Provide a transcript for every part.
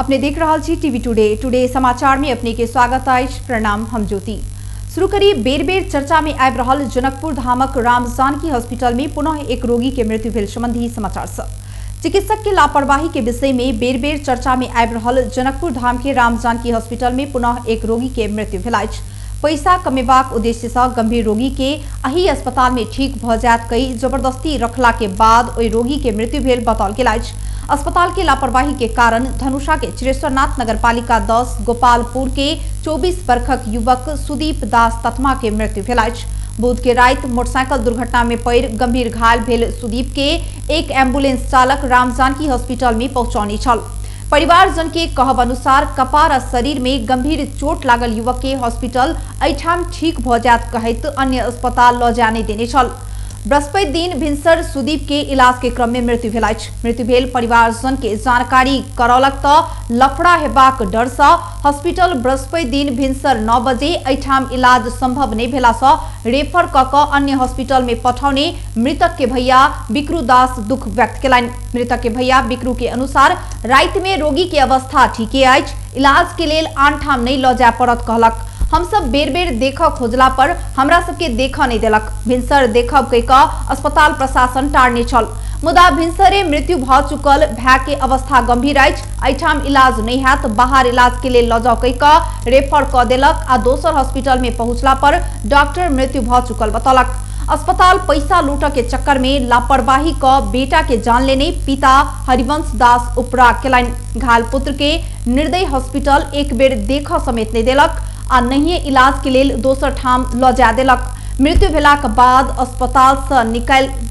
अपने देख रहा छी टीवी टुडे समाचार में अपने के स्वागत है। प्रणाम, हम ज्योति। शुरू करिए बेर बेर चर्चा में आबि रहल जनकपुर धामक राम जानकी हॉस्पिटल में पुनः एक रोगी के मृत्यु भेल संबंधी समाचार से। चिकित्सक के लापरवाही के विषय में बेर बेर चर्चा में आबि रहल जनकपुर धाम के राम जानकी हॉस्पिटल में पुनः एक रोगी के मृत्यु भेल अछि। पैसा कमेबाक उद्देश्य से गंभीर रोगी के अही अस्पताल में ठीक भ जायत कई जबरदस्ती रखला के बाद ओई रोगी के मृत्यु भेल बताओल गेल अछि। अस्पताल के लापरवाही के कारण धनुषा के चिरेश्वरनाथ नगरपालिका 10 गोपालपुर के 24 वर्षक युवक सुदीप दास ततमा के मृत्यु भेल अछि। बुध के रात मोटरसाइकिल दुर्घटना में पड़ गंभीर घायल भेल सुदीप के एक एम्बुलेंस चालक राम जानकी हॉस्पिटल में पहुंचौनी छल। परिवारजन के कहब अनुसार कपार आ शरीर में गंभीर चोट लागल युवक के हॉस्पिटल एठाम ठीक भ जायत कहैत अन्य अस्पताल ल जाने देने छल। बृहस्पति दिन भिनसर सुदीप के इलाज के क्रम में मृत्यु भेल अछि। मृत्यु भेल परिवारजन के जानकारी करौलक त लफड़ा हेबाक डर से हॉस्पिटल बृहस्पति दिन भिनसर 9 बजे एठाम इलाज संभव नहीं भेला से रेफर क क अन्य हॉस्पिटल में पठौने मृतक के भैया बिक्रू दास दुख व्यक्त केलनि। मृतक के भैया बिक्रू के अनुसार राति में रोगी के अवस्था ठीके अछि, इलाज के लेल आन ठाम नहीं ल जाय पड़त कहलक। हम सब बेर बेर देख खोजला पर हमरा सबके देख नहीं देलक। भिनसर देखब कई का अस्पताल प्रशासन टारने छल, मुदा भिनसरे मृत्यु भ चुकल भै के अवस्था गंभीर अछि, एठाम इलाज नहीं हैत, बाहर इलाज के लिए ल जाओ कई का रेफर क देलक आ दोसर हॉस्पिटल में पहुंचला पर डॉक्टर मृत्यु भ चुकल बतौलक। अस्पताल पैसा लूट के चक्कर में लापरवाही क बेटा के जान लेने पिता हरिवंश दास उपराग केलनि। घायल पुत्र के निर्दयी हॉस्पिटल एक बेर देख समेत नहीं देलक आ नहीं इलाज के लेल दोसर ठाम ल जा देलक। मृत्यु भेलाक बाद अस्पताल से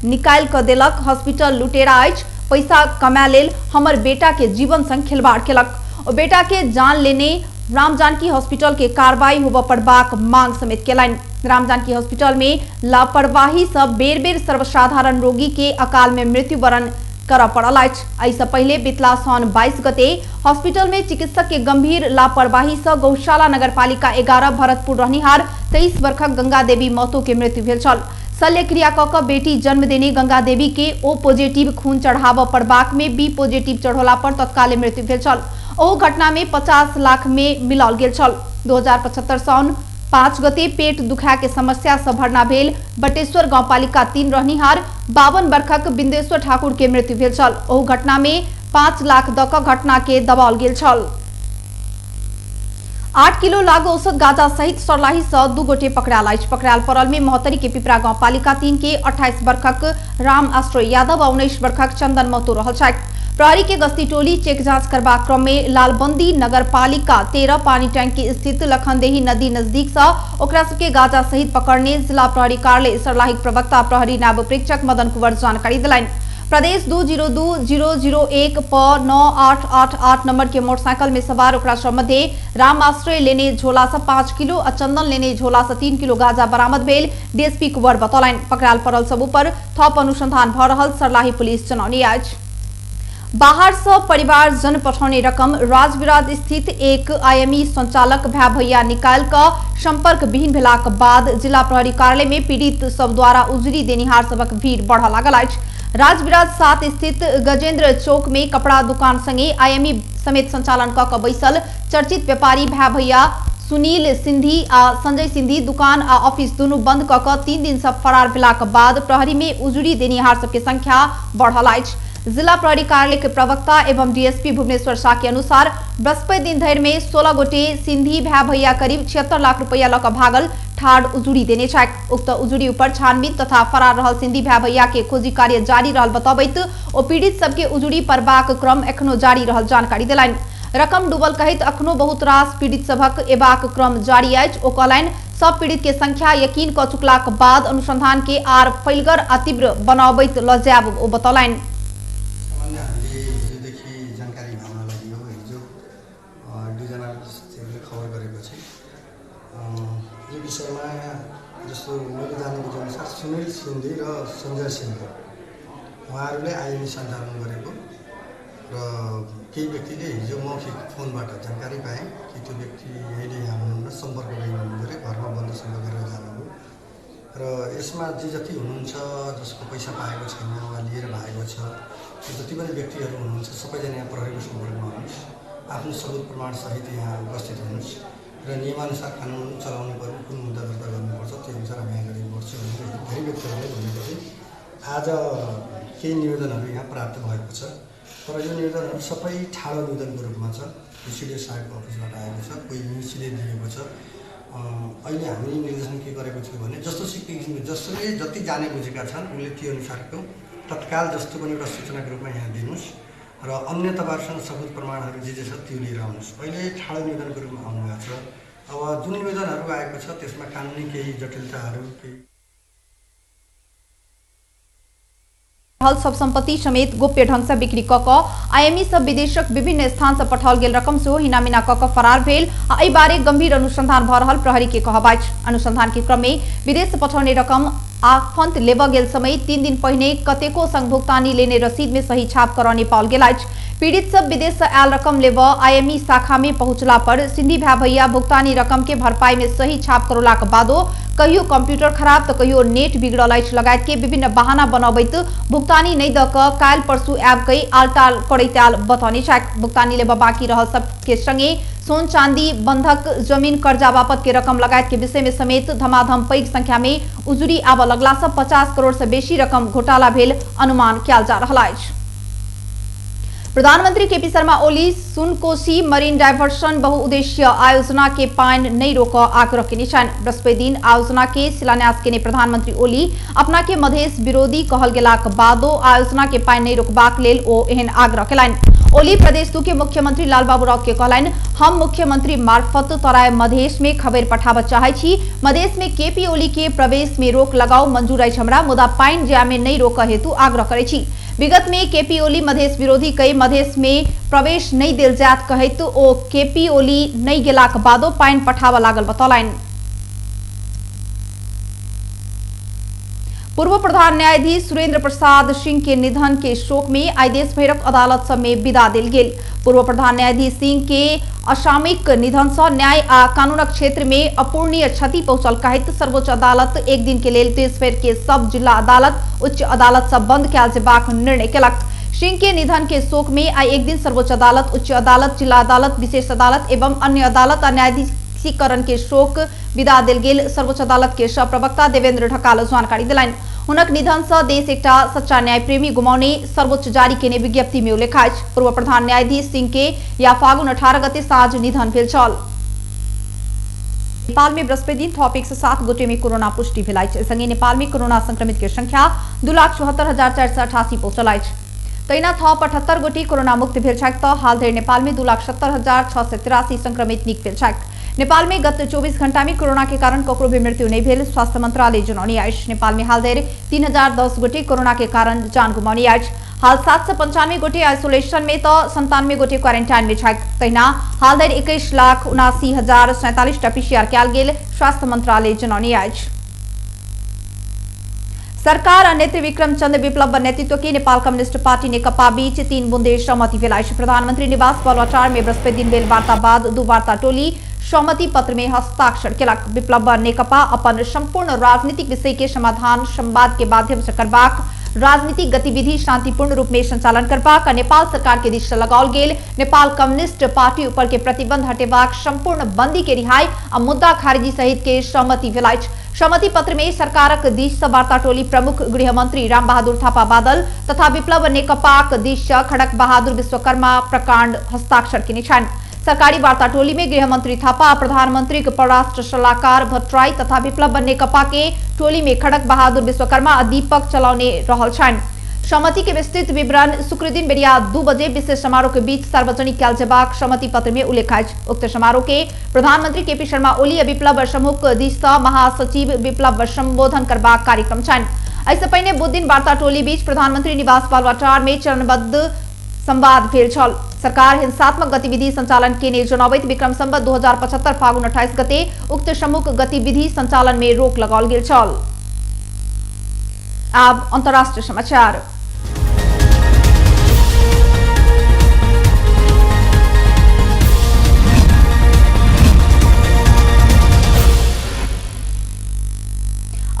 निकाल क देलक। हॉस्पिटल लुटेरा अछि, पैसा कमा लेल हमर बेटा के जीवन संग खिलवाड़ केलक। ओ बेटा के जान लेने राम जानकी हॉस्पिटल के कार्रवाई होब पड़बाक मांग समेत केलनि। राम जानकी हॉस्पिटल में लापरवाही से बेर बेर सर्वसाधारण रोगी के अकाल में मृत्युवरण कर पड़ल अछि। एहिसँ पहिले बितला साउन 22 गते हॉस्पिटल में चिकित्सक के गंभीर लापरवाही से गौशाला नगरपालिका 11 भरतपुर रहनिहार 23 वर्षक गंगा देवी महतो के मृत्यु भेल छल। शल्य क्रिया क बेटी जन्म देने गंगा देवी के ओ पॉजिटिव खून चढ़ाव पड़बाक में बी पॉजिटिव चढ़ोला पर तत्काले मृत्यु भेल छल। ओह घटना में 50 लाख में मिलाल गेल छल। 2075 साउन 5 गते पेट दुखा के समस्या से भरना भेल बटेश्वर गांवपालिका 3 रहनिहार 52 वर्षक बिंदेश्वर ठाकुर के मृत्यु भेल छल। ओह घटना में 5 लाख द क घटना के दबाओल गेल छल। 8 किलो लागू औषध गांजा सहित सरलाही से 2 गोटे पकड़ाल अछि। पकड़ाल पड़ल में महोत्तरी के पिपरा गांवपालिका 3 के 28 वर्षक राम आश्रय यादव और 19 वर्षक चंदन महतो रहल छथि। प्रहरी के गश्ती टोली चेक जांच करबा क्रम में लालबंदी नगरपालिका 13 पानी टैंकी स्थित लखनदेही नदी नजदीक से ओकरा सबके गांजा सहित पकड़ने जिला प्रहरी कार्यालय सरलाही प्रवक्ता प्रहरी नायब प्रेक्षक मदन कुंवर जानकारी दिलाइन। प्रदेश 202001 प 9888 नंबर के मोटरसाइकिल में सवार ओकरा सब मध्य राम आश्रय लेने झोला से 5 किलो और चंदन लेने झोला से 3 किलो गांजा बरामद भेल डीएसपी कुंवर बतौलनि। पकड़ाल पड़ल सब पर थप अनुसंधान भ रहल सरलाही पुलिस जनौनी अछि। बाहर से परिवार जन पठौने रकम राजविराज स्थित एक आईएमई संचालक भै भैया निकाल क संपर्क विहीन भेलाक बाद जिला प्रहरी कार्यालय में पीड़ित सब द्वारा उजरी देनिहार सबक भीड़ बढ़ लागल अछि। राजविराज 7 स्थित गजेंद्र चौक में कपड़ा दुकान संगे आईएमई समेत संचालन क बैसल चर्चित व्यापारी भै भैया सुनील सिंधी आ संजय सिंधी दुकान आ ऑफिस दुनू बंद क 3 दिन से फरार भेलाक बाद प्रहरी में उजरी देनिहार सबके संख्या बढ़ल अछि। जिला प्रहरी कार्यालय के प्रवक्ता एवं डीएसपी भुवनेश्वर शाह के अनुसार बृहस्पति दिन धरि में 16 गोटे सिंधी भै भैया करीब 76 लाख रुपया लक भागल ठाड़ उजुरी देने छथि। उक्त उजुरी ऊपर छानबीन तथा फरार रहल सिंधी भै भैया के खोजी कार्य जारी रहल बतबैत ओ पीड़ित सबके उजुरी परबाक क्रम एखनो जारी रहल जानकारी देलनि। रकम डूबल कहैत अखनो बहुत रास पीड़ित सबक एबाक क्रम जारी अछि। ओ कहलनि सब पीड़ित के संख्या यकीन क चुकलाक बाद अनुसंधान के आर फैलगर आ तीव्र बनाबैत ल जायब ओ बतौलनि। जस्तो मैले जानेको अनुसार सुनील सिंधी र संजय सिंधी उहाँहरूले आईएमई सञ्चालन गरेको र केही व्यक्तिले हिजो मौखिक फोनबाट जानकारी पाए कि त्यो व्यक्ति अहिले यहाँ हुनुहुन्न, सम्पर्क गर्नु गरे, घरमा बन्द सम्पर्क गरेर जानुभयो र यसमा जे जति हुनुहुन्छ जसको पैसा पाएको छैन वा लिएर भागेको छ जति पनि व्यक्तिहरू हुनुहुन्छ सबैजना यहाँ प्रहरीको सम्पर्कमा आउनुहोस्। आफ्नो सबुत प्रमाण सहित यहाँ उपस्थित हुनुहोस् र नियमानुसार कानुन चलाउनु पर्ने कुन मुद्दा दर्ता गर्नुपर्छ त्यो अनुसार हामी अगाडि बढ्छौँ भनेर धेरै व्यक्तिहरूले भनेपछि आज केही निवेदनहरू यहाँ प्राप्त भएको छ। तर यो निवेदनहरू सबै ठाडो निवेदनको रूपमा छ। एसडिओ साहेबको अफिसबाट आएको छ, कोही मिनिस्ट्रीले दिएको छ। अहिले हामी निर्देशन के गरेको छौँ भने जस्तो सिक्ने किसिमको जसले जति जाने बुझेका छन् उनले त्यो अनुसारको तत्काल जस्तो पनि एउटा सूचनाको रूपमा यहाँ दिनुहोस् र अन्य तपाईँहरूसँग सबुत प्रमाणहरू जे छ त्यो लिएर आउनुहोस्। अहिले ठाडो निवेदनको रूपमा आउनुभएको छ। अब जुन निवेदनहरू आएको छ त्यसमा कानुनी केही जटिलताहरू केही सब संपत्ति समेत गोप्य ढंग से बिक्री कक आईएमई सब विदेशक विभिन्न स्थान से पठाओल गेल रकम से हिनामिना कक फरार भेल। एहि बारे गंभीर अनुसंधान भ रहल प्रहरी के कहबाई। अनुसंधान के क्रम में विदेश पठाउने रकम आफंत लेब गेल समय 3 दिन पहिने कतेको संग भुगतानी लेने रसीद में सही छाप कराने पाओल गेल। पीड़ित सब विदेश से आयल रकम लेब आईएमई शाखा में पहुंचला पर सिंधी भा भैया भुगतानी रकम के भरपाई में सही छाप करोला के बादो कहियो कंप्यूटर खराब तो कहियो नेट बिगड़ल लगायत के विभिन्न बहाना बनाबैत भुगतानी नहीं दक काल परसू ऐप कई आलटाल करैताल बतौने भुगतानी लेब बाकी रहल सबके संगे सोन चांदी बंधक जमीन कर्जा बापत के रकम लगायत के विषय में समेत धमाधम पैघ संख्या में उजुरी आब लगला से 50 करोड़ से बेसी रकम घोटाला भेल अनुमान किया जा रहा है। प्रधानमंत्री KP Sharma Oli Sunkoshi marine diversion बहुउद्देश्य आयोजना के पाइन नहीं रोक आग्रह के निशान। बृहस्पति दिन आयोजना के शिलान्यास के प्रधानमंत्री ओली अपना के मधेश विरोधी कहल गेलाक बादो आयोजना के पाइन नहीं रोकबाक लेल ओ एहन आग्रह केलनि। ओली प्रदेश 2 के मुख्यमंत्री लालबाबू राउत के कहलनि, हम मुख्यमंत्री मार्फत तराई मधेश में खबर पठाब चाहे छी। मधेश में केपी ओली के प्रवेश में रोक लगाओ मंजूर अछि हमरा, मुदा पाइन जामे नहीं रोक हेतु आग्रह करे छी। विगत में केपी ओली मधेश विरोधी कई मधेश में प्रवेश नहीं देल जात कहत ओ केपी ओली नहीं गेलाक बादो पाइन पठावा लागल बतौलनि। पूर्व प्रधान न्यायाधीश सुरेंद्र प्रसाद सिंह के निधन के शोक में आई देश भरक अदालत सब में विदा देल गेल। पूर्व प्रधान न्यायाधीश सिंह के असामयिक निधन से न्याय आ कानूनक क्षेत्र में अपूर्णीय क्षति पहुंचल कहत सर्वोच्च अदालत एक दिन के लेल देश भर के सब जिला अदालत उच्च अदालत सब बंद कयल जेबाक निर्णय केलक। सिंह के निधन के शोक में आई एक दिन सर्वोच्च अदालत, उच्च अदालत, जिला अदालत, विशेष अदालत एवं अन्य अदालत और न्यायाधीशीकरण के शोक विदा देल गेल। सर्वोच्च अदालत के सह प्रवक्ता देवेंद्र ढकाल जानकारी दिलाइन। हुनक निधन से देश एकटा सच्चा न्याय प्रेमी गुमाउने सर्वोच्च जारी केने विज्ञप्ति में उल्लेख अछि। पूर्व प्रधान न्यायाधीश सिंह के या फागुन 18 गते साँझ निधन भेल छल। नेपाल में बृहस्पति दिन थप 107 गोटे में कोरोना पुष्टि भेल अछि। संगे नेपाल में कोरोना संक्रमित के संख्या 2,74,488 पहुंचल अछि। तैना थप 78 गोटे कोरोना मुक्त भेल छथि तऽ हाल धरि नेपाल में 2,70,683 संक्रमित नीक भेल छथि। नेपाल में गत 24 घंटा में कोरोना के कारण ककरो भी मृत्यु नहीं भेल स्वास्थ्य मंत्रालय जनौने अछि। नेपाल में हाल धरि 3010 गोटे कोरोना के कारण जान गुमाउने अछि। हाल 795 गोटे आइसोलेशन में तो 97 गोटे क्वारेंटाइन में छथि। तहिना हाल धरि 21,79,047 पीसीआर कयल गेल स्वास्थ्य मंत्रालय जनौने अछि। सरकार और नेत्री विक्रम चंद्र विप्लव नेतृत्व की नेपाल कम्युनिस्ट पार्टी नेकपा बीच 3 बुंदे सहमति भेल अछि। प्रधानमंत्री निवास बालुवाटार में बृहस्पति दिन भेल वार्ता बाद 2 वार्ता टोली सहमति पत्र में हस्ताक्षर केलक। विप्लव नेकपा अपन संपूर्ण राजनीतिक विषय के समाधान संवाद के माध्यम से करबाक, राजनीतिक गतिविधि शांतिपूर्ण रूप में संचालन करबाक आ नेपाल सरकार के दिश से लगाओल गेल नेपाल कम्युनिस्ट पार्टी ऊपर के प्रतिबंध हटेबाक, संपूर्ण बंदी के रिहाई आ मुद्दा खारिजी सहित के सहमति भेल अछि। सहमति पत्र में सरकारक दिश से वार्ता टोली प्रमुख गृह मंत्री राम बहादुर थापा बादल तथा विप्लव नेकपाक दिश से खड़क बहादुर विश्वकर्मा प्रकांड हस्ताक्षर के निशान। सरकारी वार्ता टोली में गृह मंत्री थापा, प्रधानमंत्री के परराष्ट्र सलाहकार भट्टराई तथा विप्लव नेकपा के टोली में खड़क बहादुर विश्वकर्मा आ दीपक चलाउने रहल छन्। सहमति के विस्तृत विवरण शुक्र दिन बेरिया 2 बजे विशेष समारोह के बीच सार्वजनिक कयल जेबाक सहमति पत्र में उल्लेख अछि। उक्त समारोह के प्रधानमंत्री केपी शर्मा ओली आ विप्लव समूह दिश सँ महासचिव विप्लव संबोधन करबाक कार्यक्रम छन्। एहिसँ पहिने बुध दिन वार्ता टोली बीच प्रधानमंत्री निवास बालुवाटार में चरणबद्ध संवाद भेल छल। सरकार हिंसात्मक गतिविधि संचालन केने जनबैत विक्रम संवत 2075 फागुन 28 गते उक्त समूह गतिविधि संचालन में रोक लगाओल गेल छल। अब अंतर्राष्ट्रीय समाचार।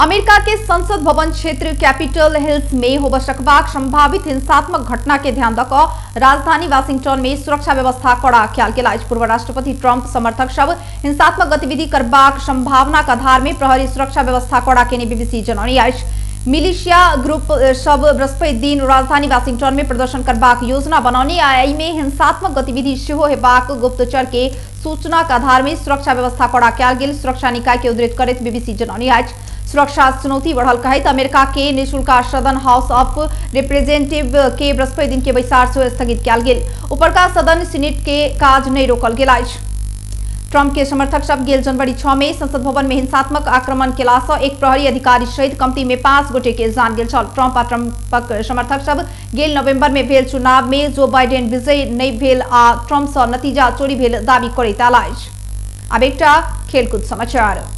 अमेरिका के संसद भवन क्षेत्र कैपिटल हिल्स में हो सकबाक संभावित हिंसात्मक घटना के ध्यान रख राजधानी वाशिंगटन में सुरक्षा व्यवस्था कड़ा कयल गेल अछि। पूर्व राष्ट्रपति ट्रंप समर्थक सब हिंसात्मक गतिविधि करबाक संभावना के आधार में प्रहरी सुरक्षा व्यवस्था कड़ा केने बीबीसी जनौने अछि। मिलिशिया ग्रुप सब बृहस्पति दिन राजधानी वाशिंगटन में प्रदर्शन करबाक योजना बनौने आ एहि में हिंसात्मक गतिविधि सेहो हेबाक गुप्तचर के सूचना के आधार में सुरक्षा व्यवस्था कड़ा कयल गेल। सुरक्षा निकाय के उद्धृत करैत बीबीसी जनौने अछि सुरक्षा चुनौती बढ़ल कहैत अमेरिका के निःशुल्क सदन हाउस ऑफ रिप्रेजेंटेटिव के बृहस्पति दिन के बैसार से स्थगित कयल गेल। ऊपरका सदन सीनेट के काज नहीं रोकल गेल अछि। ट्रंप के समर्थक सब गेल जनवरी 6 में संसद भवन में हिंसात्मक आक्रमण केला से एक प्रहरी अधिकारी सहित कमती में 5 गोटे के जान गेल छल। ट्रंप आ ट्रंपक समर्थक सब गेल नवंबर में भेल चुनाव में जो बाइडेन विजयी नहीं भेल आ ट्रंप से नतीजा चोरी भेल दावी करैत आयल अछि। आब एकटा खेलकूद समाचार।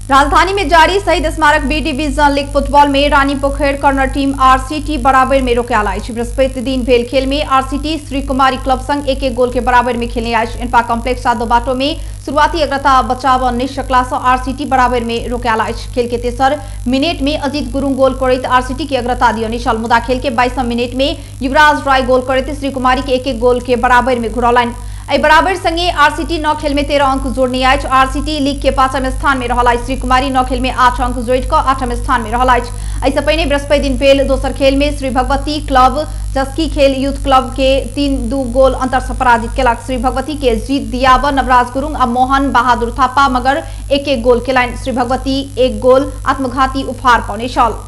राजधानी में जारी शहीद स्मारक बी डिवीजन लीग फुटबॉल में रानी पोखर कर्नर टीम आरसीटी बराबर में रोकल अछि। बृहस्पति दिन भेल खेल में आरसीटी श्री कुमारी क्लब संग एक गोल के बराबर में खेलने अछि। इनपा कॉम्प्लेक्स दो बाटों में शुरुआती अग्रता बचाव नहीं सकला से आरसीटी बराबर में रोकल अछि। खेल के तेसर मिनट में अजित गुरुङ गोल करैत आरसीटी की अग्रता दियौने छल। मुदा खेल के 22 मिनट में युवराज राय गोल करैत श्री कुमारी के एक गोल के बराबर में घुरौलनि। एहि बराबर संगे आरसीटी 9 खेल में 13 अंक जोड़ने अछि। आरसीटी लीग के 5वें स्थान में रहल अछि। श्री कुमारी 9 खेल में 8 अंक जोड़ कर 8वें स्थान में रहल अछि। एहिसँ पहिने बृहस्पति दिन भेल दोसर खेल में श्री भगवती क्लब जस्की खेल यूथ क्लब के 3-2 गोल अंतर से पराजित केलक। श्री भगवती के जीत दियाब नवराज गुरुङ आ मोहन बहादुर थापा मगर एक गोल केलनि। श्री भगवती एक गोल आत्मघाती उपहार पौने छल।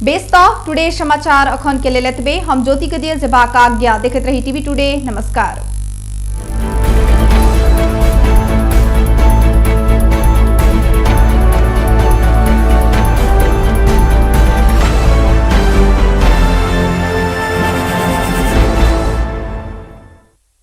बेस्ता टुडे समाचार अखन के लेल एतबे। हम ज्योति के दियल जेबाक आज्ञा। देखैत रही टीवी टुडे। नमस्कार।